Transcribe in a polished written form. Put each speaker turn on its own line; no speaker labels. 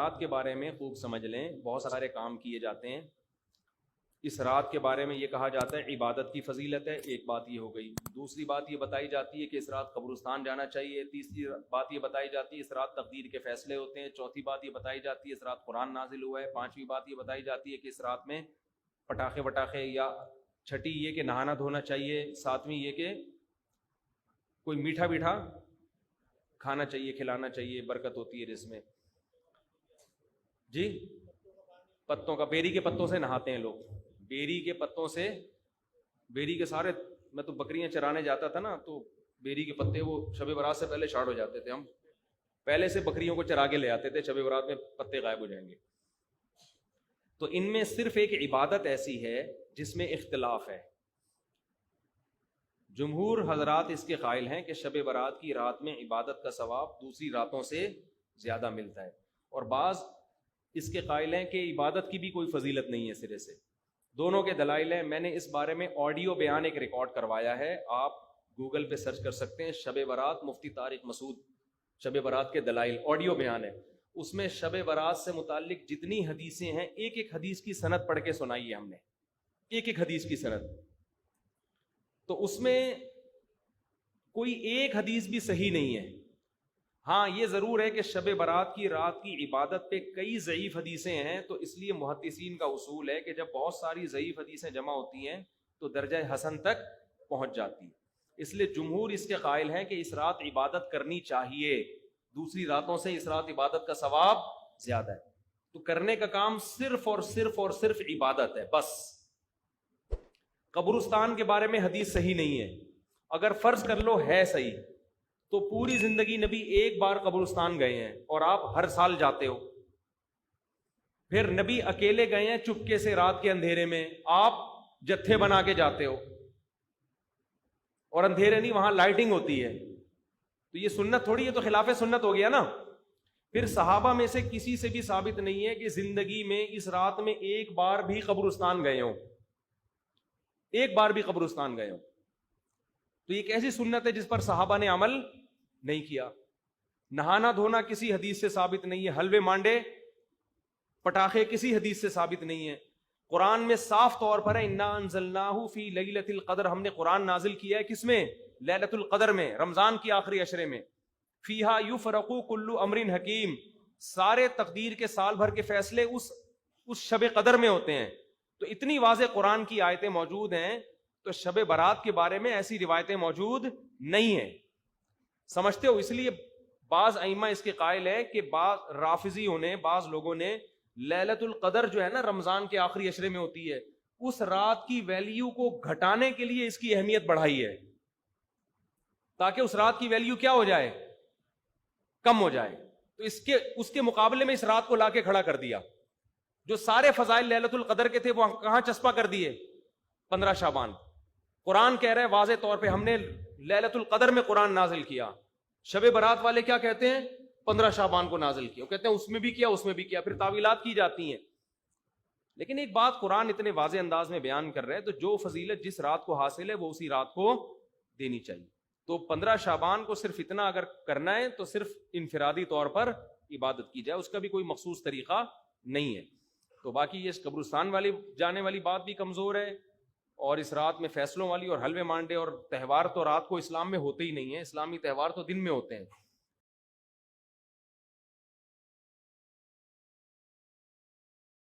رات کے بارے میں خوب سمجھ لیں، بہت سارے کام کیے جاتے ہیں۔ اس رات کے بارے میں یہ کہا جاتا ہے عبادت کی فضیلت ہے، ایک بات یہ ہو گئی۔ دوسری بات یہ بتائی جاتی ہے کہ اس رات قبرستان جانا چاہیے۔ تیسری بات یہ بتائی جاتی ہے اس رات تقدیر کے فیصلے ہوتے ہیں۔ چوتھی بات یہ بتائی جاتی ہے اس رات قرآن نازل ہوا ہے۔ پانچویں بات یہ بتائی جاتی ہے کہ اس رات میں پٹاخے وٹاخے، یا چھٹی یہ کہ نہانا دھونا چاہیے۔ ساتویں یہ کہ کوئی میٹھا میٹھا کھانا چاہیے، کھلانا چاہیے، برکت ہوتی ہے رزق میں۔ جی پتوں کا، بیری کے پتوں سے نہاتے ہیں لوگ، بیری کے پتوں سے، بیری کے سارے، میں تو بکریاں چرانے جاتا تھا نا، تو بیری کے پتے وہ شب برات سے پہلے شارٹ ہو جاتے تھے، ہم پہلے سے بکریوں کو چرا کے لے آتے تھے، شب برات میں پتے غائب ہو جائیں گے۔ تو ان میں صرف ایک عبادت ایسی ہے جس میں اختلاف ہے۔ جمہور حضرات اس کے قائل ہیں کہ شب برات کی رات میں عبادت کا ثواب دوسری راتوں سے زیادہ ملتا ہے، اور بعض اس کے قائل ہیں کہ عبادت کی بھی کوئی فضیلت نہیں ہے سرے سے۔ دونوں کے دلائل ہیں۔ میں نے اس بارے میں آڈیو بیان ایک ریکارڈ کروایا ہے، آپ گوگل پہ سرچ کر سکتے ہیں، شب برات مفتی طارق مسعود، شب برات کے دلائل، آڈیو بیان ہے۔ اس میں شب برات سے متعلق جتنی حدیثیں ہیں، ایک ایک حدیث کی سند پڑھ کے سنائی ہے ہم نے، ایک ایک حدیث کی سند۔ تو اس میں کوئی ایک حدیث بھی صحیح نہیں ہے۔ ہاں یہ ضرور ہے کہ شب برات کی رات کی عبادت پہ کئی ضعیف حدیثیں ہیں، تو اس لیے محدثین کا اصول ہے کہ جب بہت ساری ضعیف حدیثیں جمع ہوتی ہیں تو درجہ حسن تک پہنچ جاتی ہے۔ اس لیے جمہور اس کے قائل ہیں کہ اس رات عبادت کرنی چاہیے، دوسری راتوں سے اس رات عبادت کا ثواب زیادہ ہے۔ تو کرنے کا کام صرف اور صرف اور صرف عبادت ہے بس۔ قبرستان کے بارے میں حدیث صحیح نہیں ہے۔ اگر فرض کر لو ہے صحیح، تو پوری زندگی نبی ایک بار قبرستان گئے ہیں اور آپ ہر سال جاتے ہو۔ پھر نبی اکیلے گئے ہیں چپکے سے رات کے اندھیرے میں، آپ جتھے بنا کے جاتے ہو، اور اندھیرے نہیں، وہاں لائٹنگ ہوتی ہے، تو یہ سنت تھوڑی ہے، تو خلاف سنت ہو گیا نا۔ پھر صحابہ میں سے کسی سے بھی ثابت نہیں ہے کہ زندگی میں اس رات میں ایک بار بھی قبرستان گئے ہوں، ایک بار بھی قبرستان گئے ہوں۔ تو یہ ایک ایسی سنت ہے جس پر صحابہ نے عمل نہیں کیا۔ نہانا دھونا کسی حدیث سے ثابت نہیں ہے، حلوے مانڈے پٹاخے کسی حدیث سے ثابت نہیں ہے۔ قرآن میں صاف طور پر ہے انا انزلناہ فی لیلۃ القدر، ہم نے قرآن نازل کیا ہے کس میں؟ لیلۃ القدر میں، رمضان کی آخری عشرے میں۔ فیہا یفرق کل امر حکیم، سارے تقدیر کے سال بھر کے فیصلے اس شب قدر میں ہوتے ہیں۔ تو اتنی واضح قرآن کی آیتیں موجود ہیں، تو شب برات کے بارے میں ایسی روایتیں موجود نہیں ہیں، سمجھتے ہو؟ اس لیے بعض ائمہ اس کے قائل ہے کہ بعض رافضیوں نے، بعض لوگوں نے لیلۃ القدر جو ہے نا رمضان کے آخری عشرے میں ہوتی ہے، اس رات کی ویلیو کو گھٹانے کے لیے اس کی اہمیت بڑھائی ہے، تاکہ اس رات کی ویلیو کیا ہو جائے؟ کم ہو جائے۔ تو اس کے مقابلے میں اس رات کو لا کے کھڑا کر دیا۔ جو سارے فضائل لیلۃ القدر کے تھے وہ کہاں چسپا کر دیے؟ 15 شعبان۔ قرآن کہہ رہے ہیں واضح طور پہ ہم نے لیلۃ القدر میں قرآن نازل کیا۔ شب برات والے کیا کہتے ہیں؟ 15 شعبان کو نازل کیا، وہ کہتے ہیں اس میں بھی کیا، اس میں بھی کیا، پھر تعویلات کی جاتی ہیں۔ لیکن ایک بات قرآن اتنے واضح انداز میں بیان کر رہے ہیں، تو جو فضیلت جس رات کو حاصل ہے وہ اسی رات کو دینی چاہیے۔ تو 15 شعبان کو صرف اتنا اگر کرنا ہے تو صرف انفرادی طور پر عبادت کی جائے، اس کا بھی کوئی مخصوص طریقہ نہیں ہے۔ تو باقی یہ قبرستان والی جانے والی بات بھی کمزور ہے، اور اس رات میں فیصلوں والی اور حلوے مانڈے اور تہوار تو رات کو اسلام میں ہوتے ہی نہیں ہیں، اسلامی تہوار تو دن میں ہوتے ہیں۔